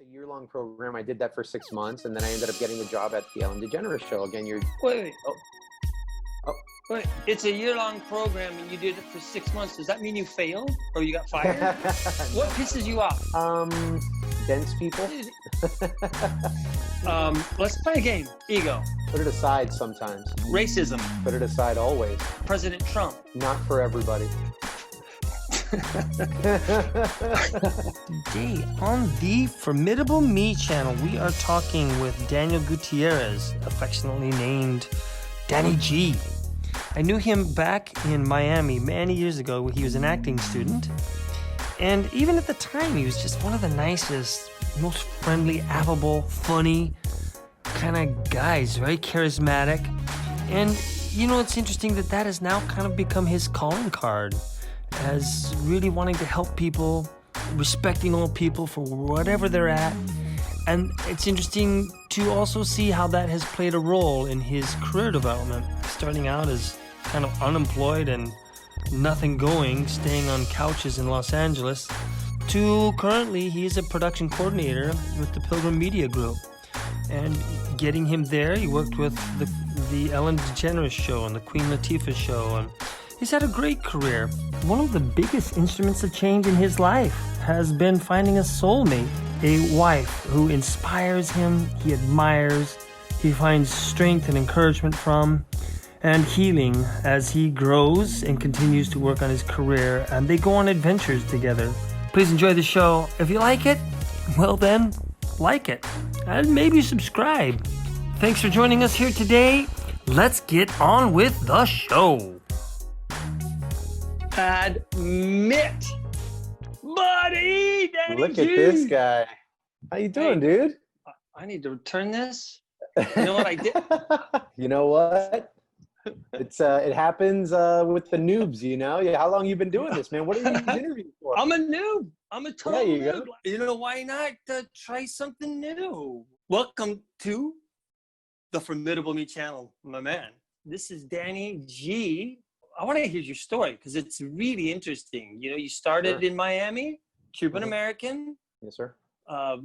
It's a year-long program. I did that for 6 months, and then I ended up getting the job at the Ellen Degeneres Show. Again, Wait. Oh. Wait, it's a year-long program and you did it for 6 months. Does that mean you failed or you got fired? What pisses you off? Dense people. Let's play a game. Ego. Put it aside sometimes. Racism. Put it aside always. President Trump. Not for everybody. Today on the Formidable Me channel, we are talking with Daniel Gutierrez, affectionately named Danny G. I knew him back in Miami many years ago when he was an acting student. And even at the time, he was just one of the nicest, most friendly, affable, funny kind of guys, very charismatic. And, you know, it's interesting that that has now kind of become his calling card as really wanting to help people, respecting all people for whatever they're at. And it's interesting to also see how that has played a role in his career development, starting out as kind of unemployed and nothing going, staying on couches in Los Angeles, to currently he is a production coordinator with the Pilgrim Media Group. And getting him there, he worked with the Ellen Degeneres Show and the Queen Latifah Show, and he's had a great career. One of the biggest instruments of change in his life has been finding a soulmate, a wife who inspires him, he admires, he finds strength and encouragement from, and healing as he grows and continues to work on his career, and they go on adventures together. Please enjoy the show. If you like it, well then, like it, and maybe subscribe. Thanks for joining us here today. Let's get on with the show. Admit, buddy, Danny Look G. at this guy. How you doing, dude? I need to return this. You know what I did? You know what? It happens with the noobs, you know? Yeah, how long you been doing this, man? What are you interviewing for? I'm a noob. I'm a total There you noob. go. You know, why not try something new? Welcome to the Formidable Me channel, my man. This is Danny G. I want to hear your story because it's really interesting. You know, you started in Miami, Cuban American. Yes, sir.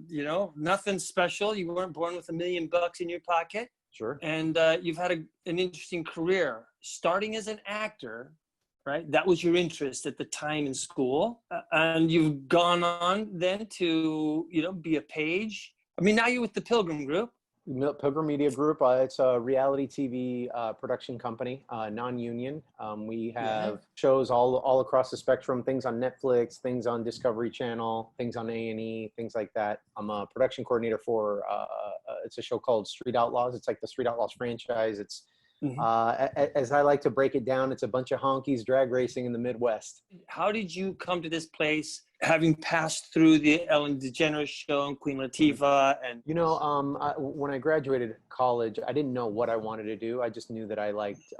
You know, nothing special. You weren't born with $1 million in your pocket. Sure. And you've had an interesting career, starting as an actor, right? That was your interest at the time in school. And you've gone on then to, you know, be a page. I mean, now you're with the Pilgrim Group. Pilgrim Media Group. It's a reality TV production company, non-union. We have shows all across the spectrum, things on Netflix, things on Discovery Channel, things on A&E, things like that. I'm a production coordinator for, it's a show called Street Outlaws. It's like the Street Outlaws franchise. It's, as I like to break it down, it's a bunch of honkies drag racing in the Midwest. How did you come to this place, having passed through the Ellen Degeneres Show and Queen Latifah? And you know, when I graduated college, I didn't know what I wanted to do. I just knew that I liked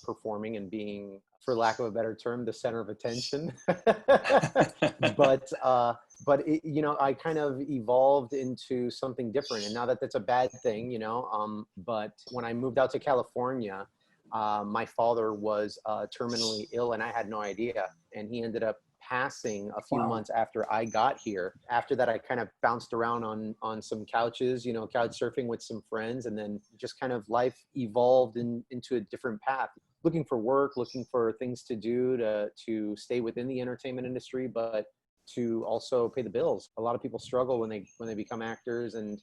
performing and being, for lack of a better term, the center of attention. But it, you know, I kind of evolved into something different, and now that's a bad thing, you know. But when I moved out to California, my father was terminally ill, and I had no idea, and he ended up passing a few months after I got here. After that, I kind of bounced around on some couches, you know, couch surfing with some friends, and then just kind of life evolved into a different path. Looking for work, looking for things to do to stay within the entertainment industry, but to also pay the bills. A lot of people struggle when they become actors, and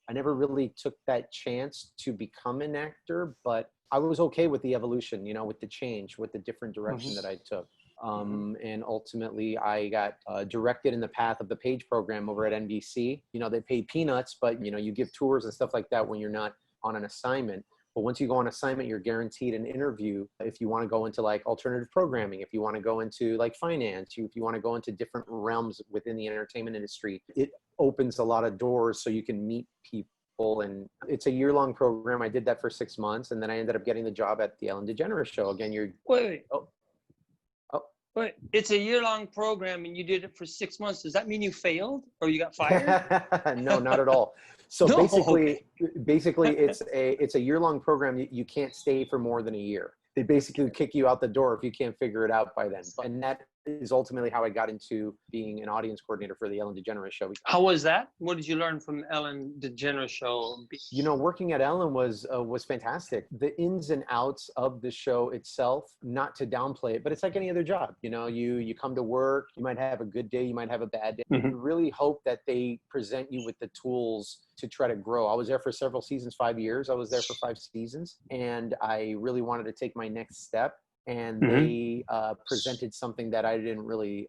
I never really took that chance to become an actor, but I was okay with the evolution, you know, with the change, with the different direction that I took. And ultimately I got directed in the path of the Page program over at NBC. You know, they pay peanuts, but you know, you give tours and stuff like that when you're not on an assignment. But once you go on assignment, you're guaranteed an interview. If you want to go into like alternative programming, if you want to go into like finance, if you want to go into different realms within the entertainment industry, it opens a lot of doors so you can meet people. And it's a year-long program. I did that for 6 months, and then I ended up getting the job at the Ellen Degeneres Show. Again, Wait. Wait, it's a year-long program and you did it for 6 months. Does that mean you failed or you got fired? No, not at all. So No, basically it's a year-long program. You can't stay for more than a year. They basically kick you out the door if you can't figure it out by then. And that is ultimately how I got into being an audience coordinator for the Ellen Degeneres Show. How was that? What did you learn from Ellen Degeneres Show? You know, working at Ellen was fantastic. The ins and outs of the show itself, not to downplay it, but it's like any other job. You know, you come to work, you might have a good day, you might have a bad day. Mm-hmm. You really hope that they present you with the tools to try to grow. I was there for several seasons, 5 years. I was there for 5 seasons, and I really wanted to take my next step. And they presented something that I didn't really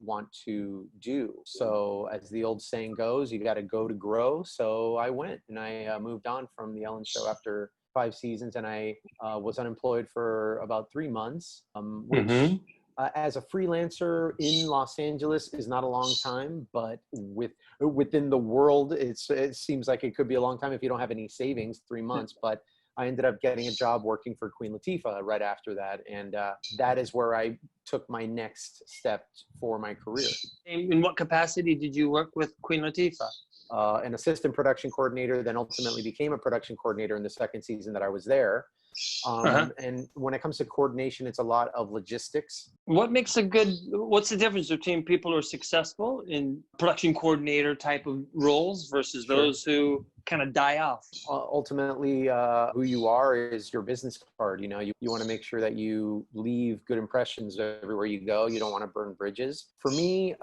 want to do. So as the old saying goes, you got to go to grow. So I went and I moved on from the Ellen Show after 5 seasons, and I was unemployed for about 3 months, which as a freelancer in Los Angeles is not a long time, but within the world, it seems like it could be a long time if you don't have any savings, 3 months. But I ended up getting a job working for Queen Latifah right after that. And that is where I took my next step for my career. In what capacity did you work with Queen Latifah? An assistant production coordinator, then ultimately became a production coordinator in the 2nd season that I was there. And when it comes to coordination, it's a lot of logistics. What's the difference between people who are successful in production coordinator type of roles versus those who kind of die off? Ultimately, who you are is your business card. You know, you want to make sure that you leave good impressions everywhere you go. You don't want to burn bridges. For me,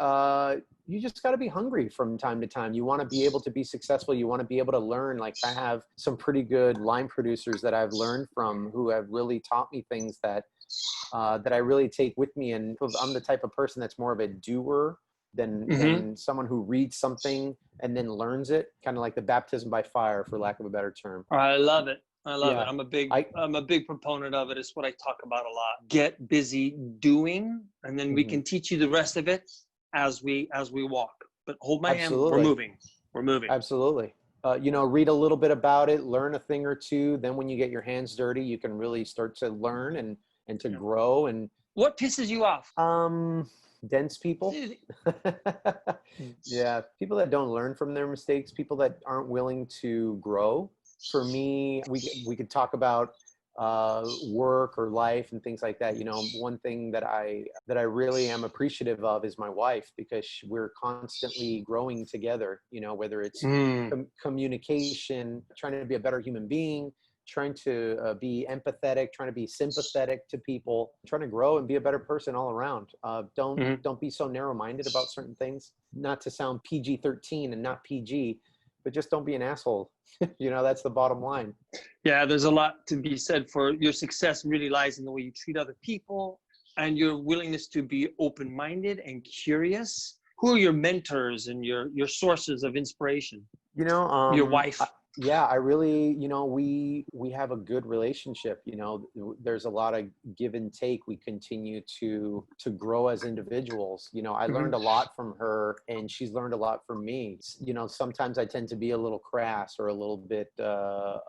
you just got to be hungry from time to time. You want to be able to be successful. You want to be able to learn. Like, I have some pretty good line producers that I've learned from who have really taught me things that I really take with me. And I'm the type of person that's more of a doer than someone who reads something and then learns it, kind of like the baptism by fire, for lack of a better term. I love it. I love it. I'm a big proponent of it. It's what I talk about a lot. Get busy doing, and then we can teach you the rest of it as we walk. But hold my hand. We're moving. Absolutely. You know, read a little bit about it, learn a thing or two. Then when you get your hands dirty, you can really start to learn and to grow. And what pisses you off? Dense people. Yeah, people that don't learn from their mistakes, people that aren't willing to grow. For me, we could talk about work or life and things like that. You know, one thing that I really am appreciative of is my wife, because we're constantly growing together. You know, whether it's communication, trying to be a better human being, trying to be empathetic, trying to be sympathetic to people, trying to grow and be a better person all around. Don't be so narrow-minded about certain things. Not to sound PG-13 and not PG, but just don't be an asshole. You know, that's the bottom line. Yeah, there's a lot to be said for your success really lies in the way you treat other people and your willingness to be open-minded and curious. Who are your mentors and your sources of inspiration? You know, your wife. Yeah, I really, you know, we have a good relationship. You know, there's a lot of give and take. We continue to grow as individuals. You know, I learned a lot from her, and she's learned a lot from me. You know, sometimes I tend to be a little crass or a little bit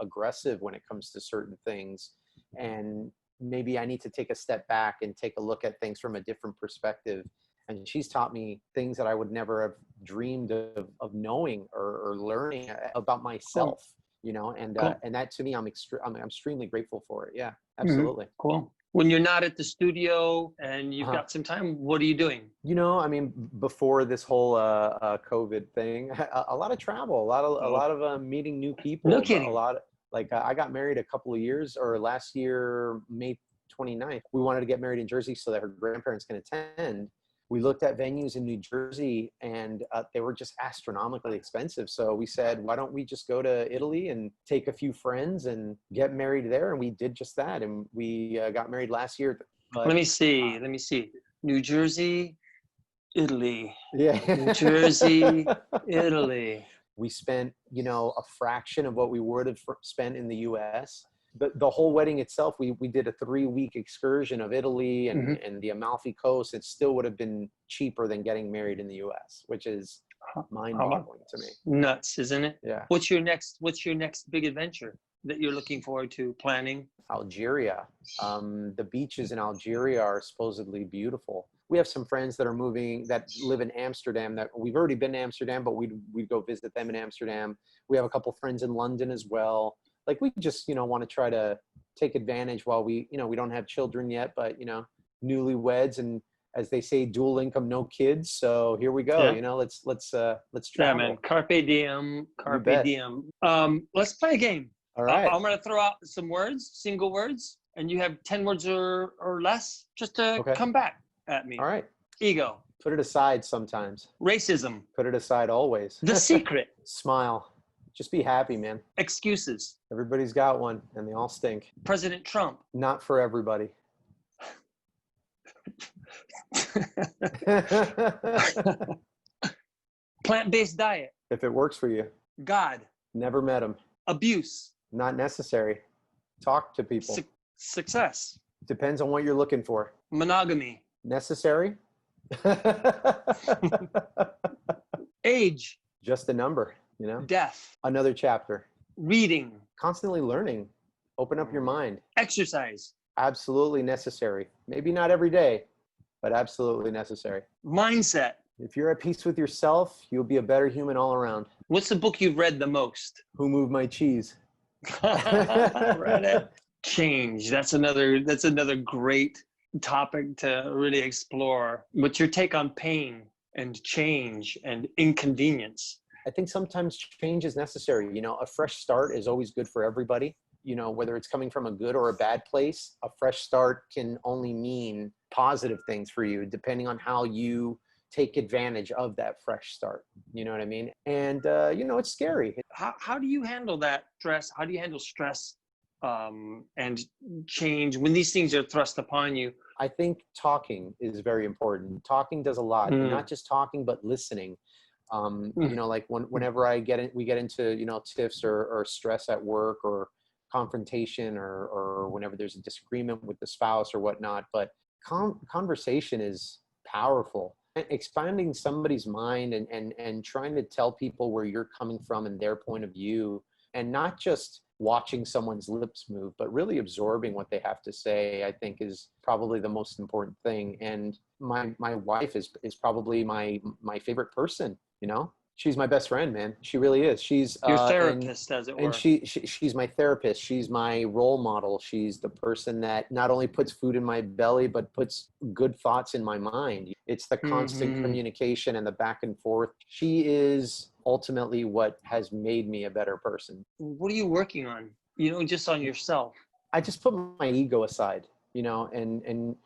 aggressive when it comes to certain things, and maybe I need to take a step back and take a look at things from a different perspective. And she's taught me things that I would never have dreamed of knowing or learning about myself, you know, and that to me, I'm extremely grateful for it. Yeah, absolutely. Cool. When you're not at the studio and you've got some time, what are you doing? You know, I mean, before this whole COVID thing, a lot of travel, a lot of meeting new people. No kidding. A lot, like I got married a couple of years, or last year, May 29th. We wanted to get married in Jersey so that her grandparents can attend. We looked at venues in New Jersey, and they were just astronomically expensive. So we said, why don't we just go to Italy and take a few friends and get married there? And we did just that. And we got married last year. But, let me see. New Jersey, Italy. Yeah. New Jersey, Italy. We spent, you know, a fraction of what we would have spent in the U.S. The whole wedding itself, we did a 3-week excursion of Italy and the Amalfi Coast. It still would have been cheaper than getting married in the U.S., which is mind-boggling to me. Nuts, isn't it? Yeah. What's your next big adventure that you're looking forward to planning? Algeria. The beaches in Algeria are supposedly beautiful. We have some friends that live in Amsterdam that we've already been to Amsterdam, but we'd go visit them in Amsterdam. We have a couple friends in London as well. Like, we just, you know, want to try to take advantage while we don't have children yet, but, you know, newlyweds, and as they say, dual income, no kids. So here we go. Yeah. You know, let's travel. Yeah, man. Carpe diem. Carpe diem. Let's play a game. All right. I'm going to throw out some words, single words, and you have 10 words or less just to come back at me. All right. Ego. Put it aside sometimes. Racism. Put it aside always. The secret. Smile. Just be happy, man. Excuses. Everybody's got one, and they all stink. President Trump. Not for everybody. Plant-based diet. If it works for you. God. Never met him. Abuse. Not necessary. Talk to people. Success. Depends on what you're looking for. Monogamy. Necessary. Age. Just a number, you know. Death. Another chapter. Reading. Constantly learning. Open up your mind. Exercise. Absolutely necessary. Maybe not every day, but absolutely necessary. Mindset. If you're at peace with yourself, you'll be a better human all around. What's the book you've read the most? Who Moved My Cheese? Read it. Change. That's another great topic to really explore. What's your take on pain and change and inconvenience? I think sometimes change is necessary. You know, a fresh start is always good for everybody. You know, whether it's coming from a good or a bad place, a fresh start can only mean positive things for you, depending on how you take advantage of that fresh start. You know what I mean? And, you know, it's scary. How do you handle that stress? How do you handle stress and change when these things are thrust upon you? I think talking is very important. Talking does a lot, not just talking, but listening. You know, like whenever we get into, you know, tiffs or stress at work or confrontation or whenever there's a disagreement with the spouse or whatnot, but conversation is powerful. Expanding somebody's mind and trying to tell people where you're coming from and their point of view, and not just watching someone's lips move, but really absorbing what they have to say, I think is probably the most important thing. And my wife is probably my favorite person, you know? She's my best friend, man. She really is. She's your therapist, as it were. And she's my therapist. She's my role model. She's the person that not only puts food in my belly, but puts good thoughts in my mind. It's the constant communication and the back and forth. She is ultimately what has made me a better person. What are you working on? You know, just on yourself. I just put my ego aside, you know, and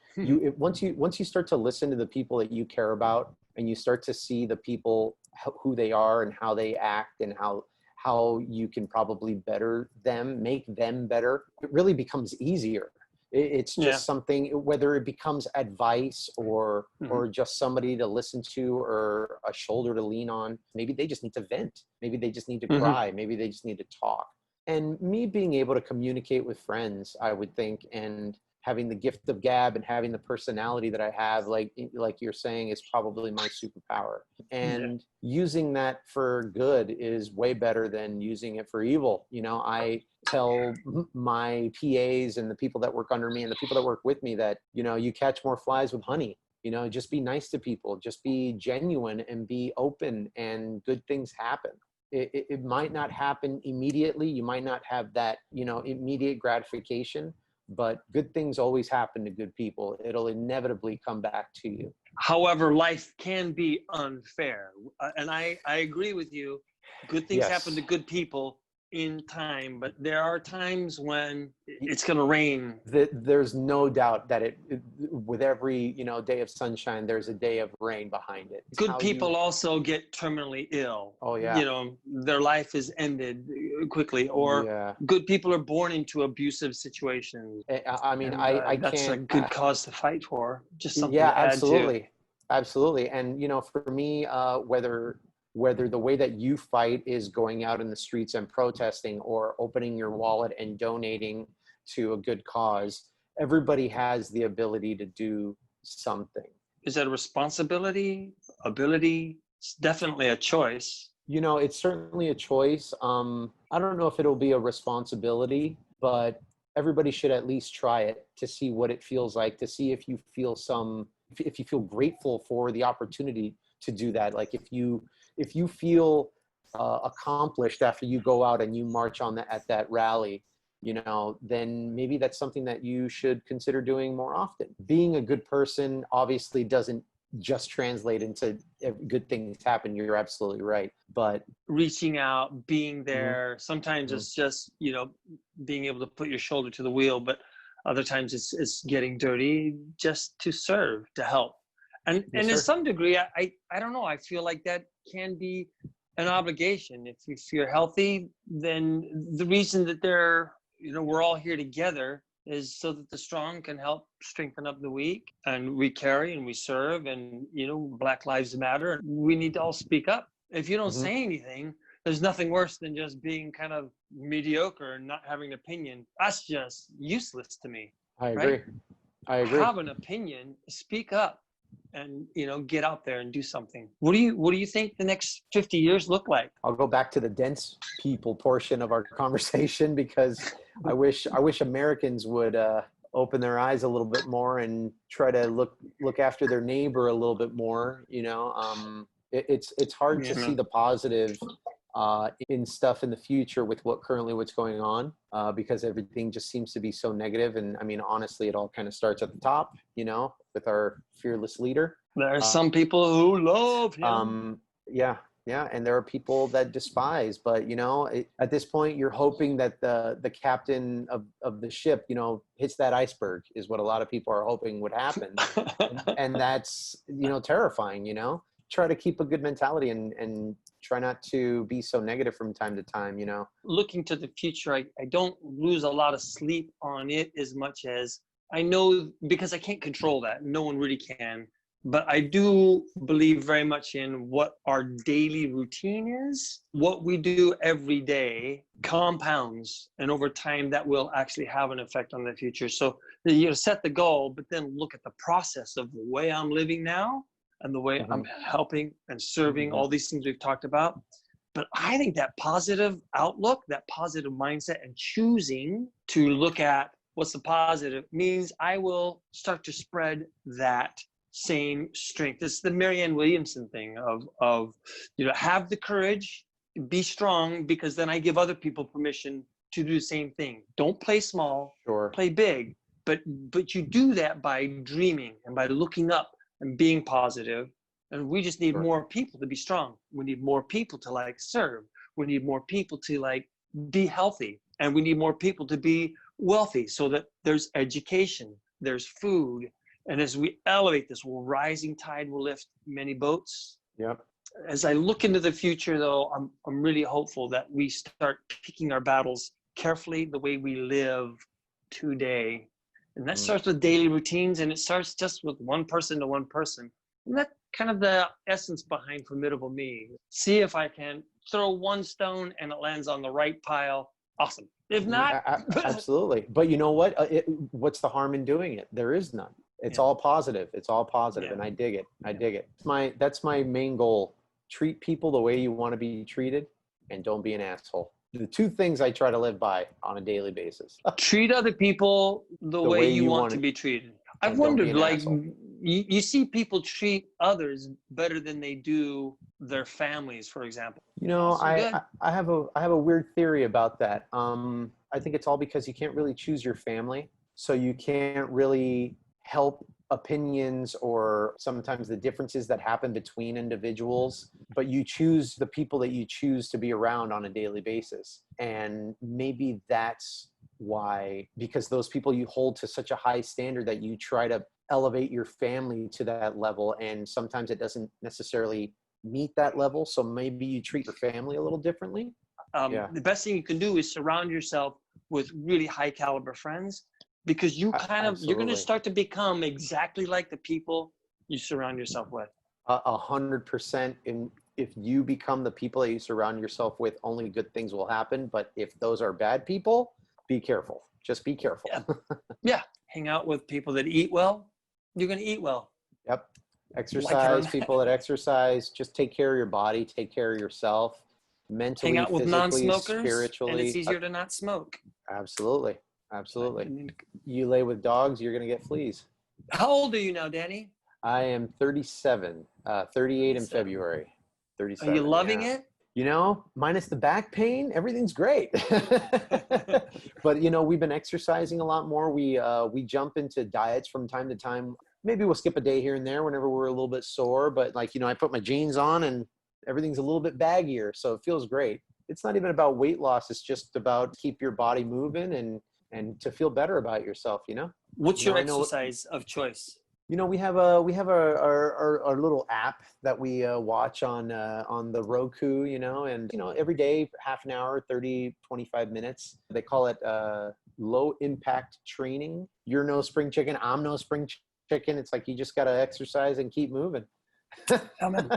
once you start to listen to the people that you care about, and you start to see the people, who they are and how they act and how you can probably better them, make them better, it really becomes easier. It's just something, whether it becomes advice or just somebody to listen to or a shoulder to lean on. Maybe they just need to vent. Maybe they just need to cry. Maybe they just need to talk. And me being able to communicate with friends, I would think, and having the gift of gab and having the personality that I have, like you're saying, is probably my superpower. And using that for good is way better than using it for evil. You know, I tell my PAs and the people that work under me and the people that work with me that, you know, you catch more flies with honey. You know, just be nice to people, just be genuine and be open, and good things happen. It might not happen immediately. You might not have that, you know, immediate gratification, but good things always happen to good people. It'll inevitably come back to you. However, life can be unfair. And I agree with you. Good things happen to good people in time, but there are times when it's going to rain. There's no doubt that with every, you know, day of sunshine, there's a day of rain behind it. Good people also get terminally ill. Oh yeah. You know, their life is ended quickly, or good people are born into abusive situations. I mean, I that's can't. a good cause to fight for. Just something Yeah, to add absolutely. to. Absolutely. And, you know, for me, whether the way that you fight is going out in the streets and protesting, or opening your wallet and donating to a good cause, everybody has the ability to do something. Is that a responsibility, ability? It's definitely a choice. You know, it's certainly a choice. I don't know if it'll be a responsibility, but everybody should at least try it to see what it feels like, to see if you feel if you feel grateful for the opportunity to do that. Like if you feel accomplished after you go out and you march at that rally, then maybe that's something that you should consider doing more often. Being a good person obviously doesn't just translate into good things happen. You're absolutely right. But reaching out, being there, sometimes it's just, being able to put your shoulder to the wheel, but other times it's getting dirty just to serve, to help. And to some degree, I don't know, I feel like that can be an obligation. If you're healthy, then the reason that we're all here together is so that the strong can help strengthen up the weak, and we carry and we serve, and Black Lives Matter. We need to all speak up. If you don't say anything, there's nothing worse than just being kind of mediocre and not having an opinion. That's just useless to me. I agree. Right? I agree. Have an opinion, speak up, and get out there and do something. What do you think the next 50 years look like? I'll go back to the dense people portion of our conversation, because I wish Americans would open their eyes a little bit more and try to look after their neighbor a little bit more. It's hard to see the positive in stuff in the future with what's going on, because everything just seems to be so negative. And I mean, honestly, it all kind of starts at the top, with our fearless leader. There are some people who love him. Yeah. And there are people that despise, but at this point, you're hoping that the captain of the ship, hits that iceberg, is what a lot of people are hoping would happen. and that's, terrifying, Try to keep a good mentality and try not to be so negative from time to time, Looking to the future, I don't lose a lot of sleep on it as much as I know, because I can't control that. No one really can. But I do believe very much in what our daily routine is. What we do every day compounds, and over time that will actually have an effect on the future. So set the goal, but then look at the process of the way I'm living now and the way I'm helping and serving, all these things we've talked about. But I think that positive outlook, that positive mindset, and choosing to look at what's the positive means I will start to spread that same strength. It's the Marianne Williamson thing of have the courage, be strong, because then I give other people permission to do the same thing. Don't play small, play big, but you do that by dreaming and by looking up and being positive. And we just need more people to be strong. We need more people to serve. We need more people to be healthy, and we need more people to be wealthy, so that there's education, there's food. And as we elevate this, rising tide will lift many boats. Yep. As I look into the future, though, I'm really hopeful that we start picking our battles carefully, the way we live today. And that starts with daily routines, and it starts just with one person to one person. And that's kind of the essence behind Formidable Me. See if I can throw one stone and it lands on the right pile. Awesome. If not, absolutely. But you know what? What's the harm in doing it? There is none. It's all positive. It's all positive, and I dig it. I dig it. That's my main goal. Treat people the way you want to be treated, and don't be an asshole. The two things I try to live by on a daily basis. Treat other people the way you want to be treated. I've wondered, you see people treat others better than they do their families, for example. I have a weird theory about that. I think it's all because you can't really choose your family, so you can't really help opinions or sometimes the differences that happen between individuals, but you choose the people that you choose to be around on a daily basis. And maybe that's why, because those people you hold to such a high standard that you try to elevate your family to that level, and sometimes it doesn't necessarily meet that level, so maybe you treat your family a little differently. The best thing you can do is surround yourself with really high caliber friends, because you're going to start to become exactly like the people you surround yourself with. 100%. And if you become the people that you surround yourself with, only good things will happen. But if those are bad people, be careful. Just be careful. Yeah. Hang out with people that eat well. You're going to eat well. Yep. Exercise, people that exercise. Just take care of your body. Take care of yourself. Mentally, hang out with non-smokers, spiritually. And it's easier to not smoke. Absolutely. Absolutely. You lay with dogs, you're going to get fleas. How old are you now, Danny? I am 37, 38 in February. 37. Are you loving it? You know, minus the back pain, everything's great. But, you know, we've been exercising a lot more. We jump into diets from time to time. Maybe we'll skip a day here and there whenever we're a little bit sore. But like, you know, I put my jeans on and everything's a little bit baggier. So it feels great. It's not even about weight loss. It's just about keep your body moving and to feel better about yourself, you know? What's You your know, I know, exercise of choice? you know, we have our little app that we watch on the Roku, you know, and, you know, every day, half an hour, 30, 25 minutes. They call it low impact training. You're no spring chicken. I'm no spring chicken. It's like, you just got to exercise and keep moving. Amen.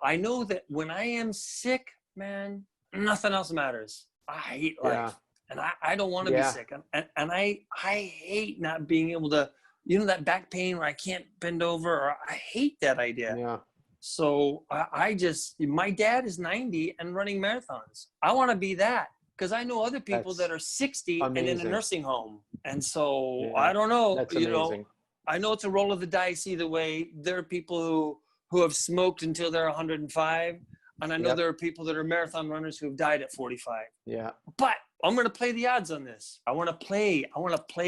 I know that when I am sick, man, nothing else matters. I hate life. And I don't want to be sick. And I hate not being able to, you know, that back pain where I can't bend over, or I hate that idea. Yeah. So I just, my dad is 90 and running marathons. I want to be that, because I know other people that are 60 amazing. and in a nursing home. And so Yeah, I don't know, that's you amazing. know, I know it's a roll of the dice either way. There are people who have smoked until they're 105. And I know there are people that are marathon runners who have died at 45. Yeah. But I'm going to play the odds on this. I want to play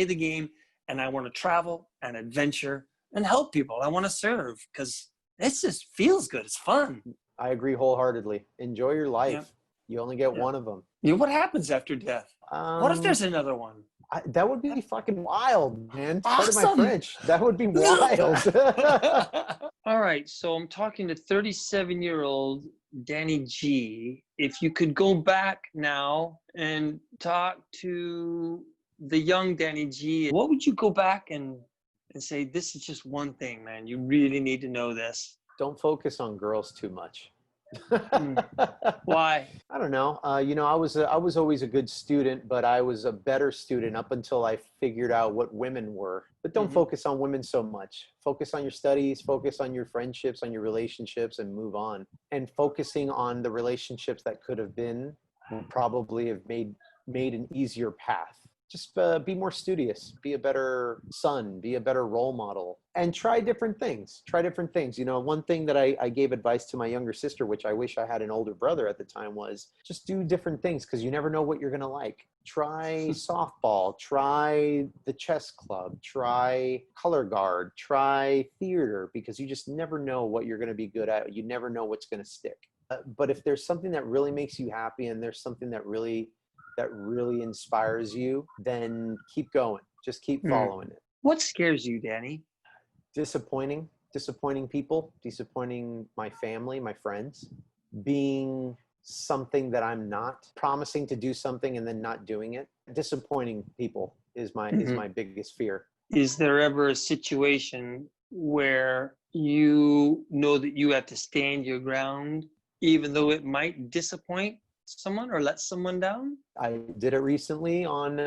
the game, and I want to travel and adventure and help people. I want to serve, because it just feels good. It's fun. I agree wholeheartely. Enjoy your life. Yeah. You only get one of them. You know, what happens after death? What if there's another one? That would be fucking wild, man. Awesome. Pardon my French. That would be wild. All right, so I'm talking to 37-year-old Danny G. If you could go back now and talk to the young Danny G, what would you go back and say, this is just one thing, man, you really need to know this? Don't focus on girls too much. Why? I don't know. You know, I was always a good student, but I was a better student up until I figured out what women were. But don't focus on women so much. Focus on your studies, focus on your friendships, on your relationships, and move on. And focusing on the relationships that could have been would probably have made an easier path. Just be more studious, be a better son, be a better role model, and try different things. You know, one thing that I gave advice to my younger sister, which I wish I had an older brother at the time, was just do different things, because you never know what you're going to like. Try softball, try the chess club, try color guard, try theater, because you just never know what you're going to be good at. You never know what's going to stick. But if there's something that really makes you happy, and there's something that really inspires you, then keep going. Just keep following it. What scares you, Danny? Disappointing people, disappointing my family, my friends, being something that I'm not, promising to do something and then not doing it. Disappointing people is my biggest fear. Is there ever a situation where you know that you have to stand your ground, even though it might disappoint someone or let someone down? I did it recently on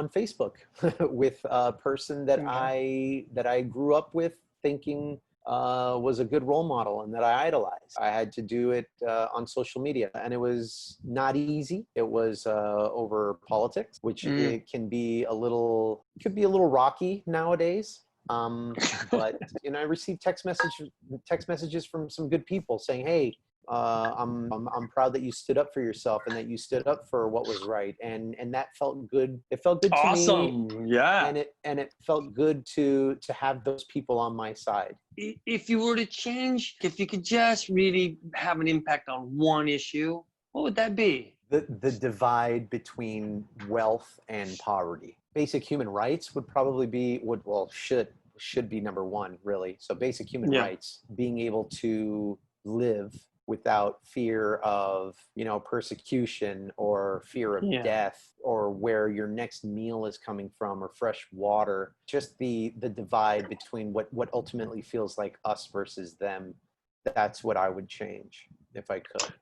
Facebook with a person that I grew up with, thinking was a good role model and that I idolized. I had to do it on social media, and it was not easy. It was over politics, which it could be a little rocky nowadays. But you know, I received text messages from some good people saying, "Hey, I'm proud that you stood up for yourself and that you stood up for what was right," and that felt good. It felt good to me. Awesome. Yeah. And it felt good to have those people on my side. If you were to change, if you could just really have an impact on one issue, what would that be? The divide between wealth and poverty. Basic human rights would probably be should be number one, really. So basic human rights, being able to live without fear of, you know, persecution or fear of death, or where your next meal is coming from, or fresh water. Just the divide between what ultimately feels like us versus them. That's what I would change if I could.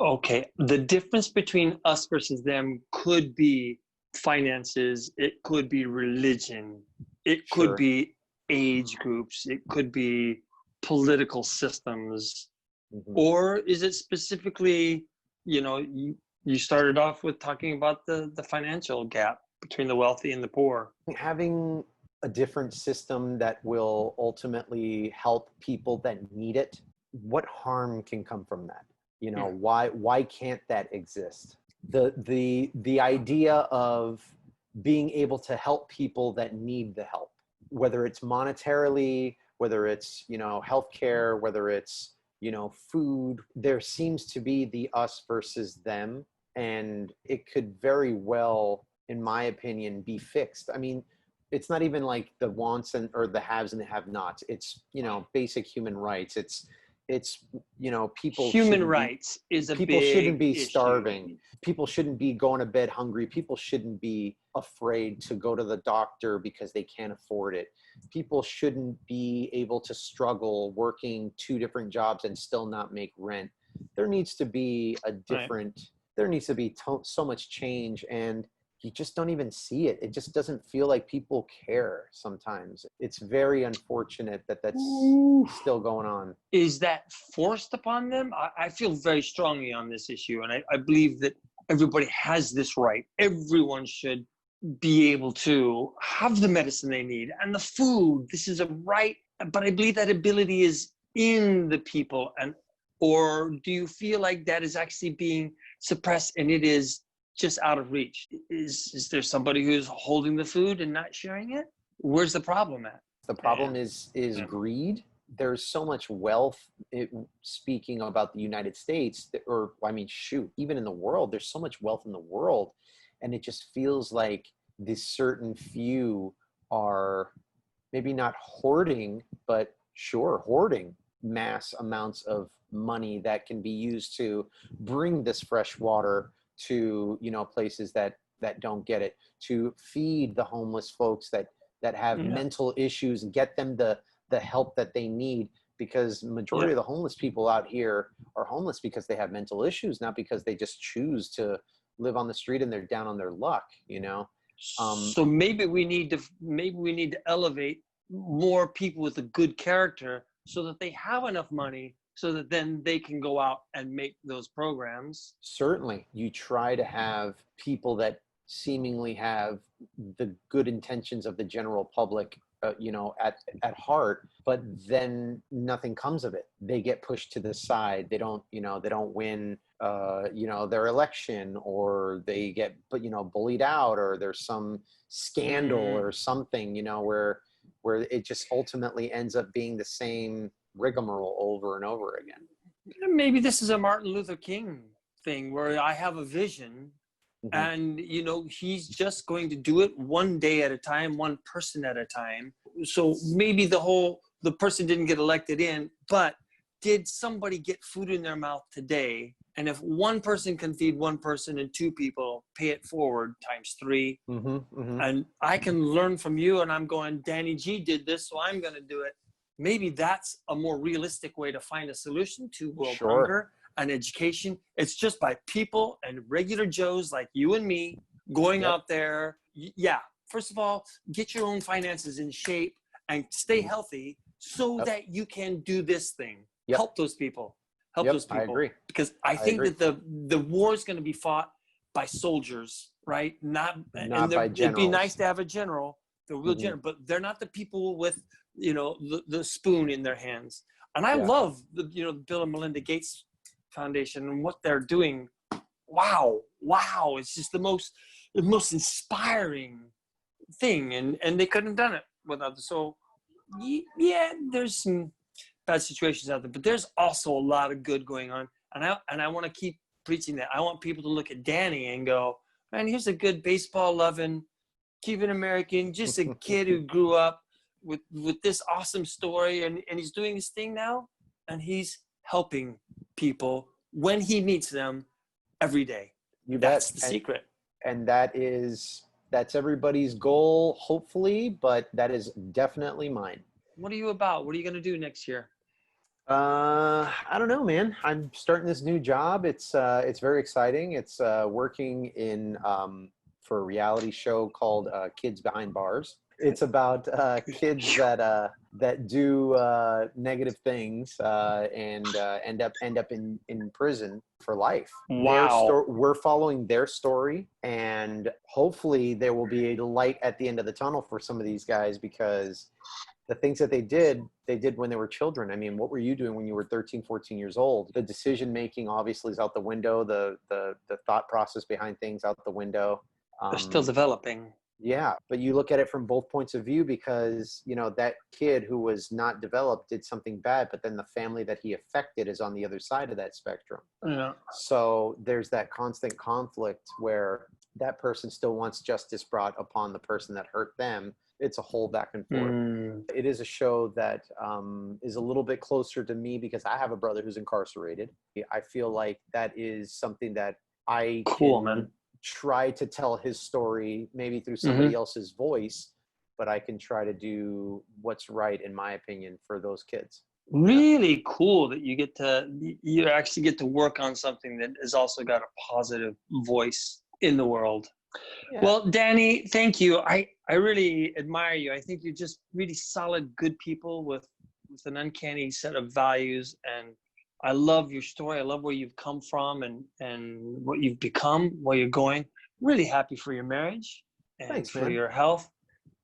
Okay. The difference between us versus them could be finances. It could be religion. It could be age groups. It could be political systems. Or is it specifically, you know, you started off with talking about the financial gap between the wealthy and the poor? Having a different system that will ultimately help people that need it, what harm can come from that? You know, why can't that exist? The idea of being able to help people that need the help, whether it's monetarily, whether it's, you know, healthcare, whether it's, you know, food, there seems to be the us versus them. And it could very well, in my opinion, be fixed. I mean, it's not even like the wants and or the haves and the have-nots. It's, you know, basic human rights. It's you know, people Human rights is a people shouldn't be big issue. starving. People shouldn't be going to bed hungry. People shouldn't be afraid to go to the doctor because they can't afford it. People shouldn't be able to struggle working 2 different jobs and still not make rent. There needs to be a different, there needs to be so much change, and you just don't even see it. It just doesn't feel like people care sometimes. It's very unfortunate that that's still going on. Is that forced upon them? I feel very strongly on this issue, and I believe that everybody has this right. Everyone should be able to have the medicine they need and the food. This is a right, but I believe that ability is in the people. And or do you feel like that is actually being suppressed and it is just out of reach? Is there somebody who's holding the food and not sharing it? Where's the problem at? The problem is greed. There's so much wealth, speaking about the United States, or I mean, shoot, even in the world, there's so much wealth in the world. And it just feels like this certain few are maybe not hoarding, but sure, hoarding mass amounts of money that can be used to bring this fresh water to, you know, places that don't get it, to feed the homeless folks that have mental issues and get them the help that they need, because majority of the homeless people out here are homeless because they have mental issues, not because they just choose to live on the street and they're down on their luck, you know. So maybe we need to elevate more people with a good character so that they have enough money so that then they can go out and make those programs. Certainly, you try to have people that seemingly have the good intentions of the general public, you know, at heart, but then nothing comes of it. They get pushed to the side. They don't win, you know, their election, or they get, you know, bullied out, or there's some scandal or something, you know, where it just ultimately ends up being the same rigmarole over and over again. Maybe this is a Martin Luther King thing where I have a vision. And, you know, he's just going to do it one day at a time, one person at a time. So maybe the person didn't get elected in, but did somebody get food in their mouth today? And if one person can feed one person and 2 people, pay it forward times 3. And I can learn from you, and I'm going, Danny G did this, so I'm going to do it. Maybe that's a more realistic way to find a solution to world hunger and education. It's just by people and regular Joes like you and me going out there. First of all, get your own finances in shape and stay healthy so that you can do this thing. Help those people. Help those people. I agree. Because I think that the war is going to be fought by soldiers, right? Not by generals. It'd be nice to have a general, the real general, but they're not the people with, you know, the spoon in their hands. And I love the, you know, Bill and Melinda Gates Foundation and what they're doing. Wow. It's just the most inspiring thing. And they couldn't have done it without it. So there's some bad situations out there, but there's also a lot of good going on. And I want to keep preaching that. I want people to look at Danny and go, man, here's a good baseball loving Cuban American, just a kid who grew up with this awesome story, and he's doing his thing now, and he's helping people when he meets them every day. That's the secret. And that's everybody's goal, hopefully, but that is definitely mine. What are you about? What are you going to do next year? I don't know, man. I'm starting this new job. It's very exciting. It's working in for a reality show called Kids Behind Bars. It's about kids that do negative things and end up in prison for life. Wow. We're following their story, and hopefully there will be a light at the end of the tunnel for some of these guys, because the things that they did when they were children. I mean, what were you doing when you were 13, 14 years old? The decision making obviously is out the window. The thought process behind things out the window. They're still developing. Yeah, but you look at it from both points of view, because, you know, that kid who was not developed did something bad, but then the family that he affected is on the other side of that spectrum. Yeah. So there's that constant conflict where that person still wants justice brought upon the person that hurt them. It's a whole back and forth. It is a show that is a little bit closer to me because I have a brother who's incarcerated. I feel like that is something that I can try to tell his story maybe through somebody else's voice, but I can try to do what's right, in my opinion, for those kids. Really cool that you actually get to work on something that has also got a positive voice in the world. Yeah. Well, Danny, thank you. I really admire you. I think you're just really solid, good people with an uncanny set of values. And I love your story. I love where you've come from and what you've become, where you're going. Really happy for your marriage and Thanks, for man. your health.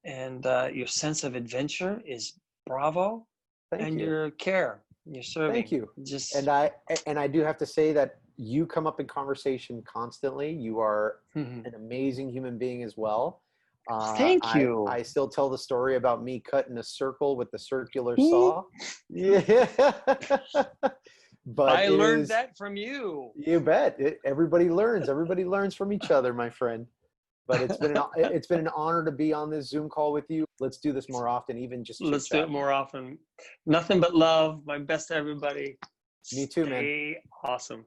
And your sense of adventure is bravo. Thank you. Your care, your serving. Thank you. And I do have to say that you come up in conversation constantly. You are an amazing human being as well. Thank you. I still tell the story about me cutting a circle with the circular saw. Yeah. But I learned that from you. You bet. Everybody learns. Everybody learns from each other, my friend. But it's been an honor to be on this Zoom call with you. Let's do this more often, even just let's do it more often. Nothing but love. My best to everybody. Me too, man. Stay awesome.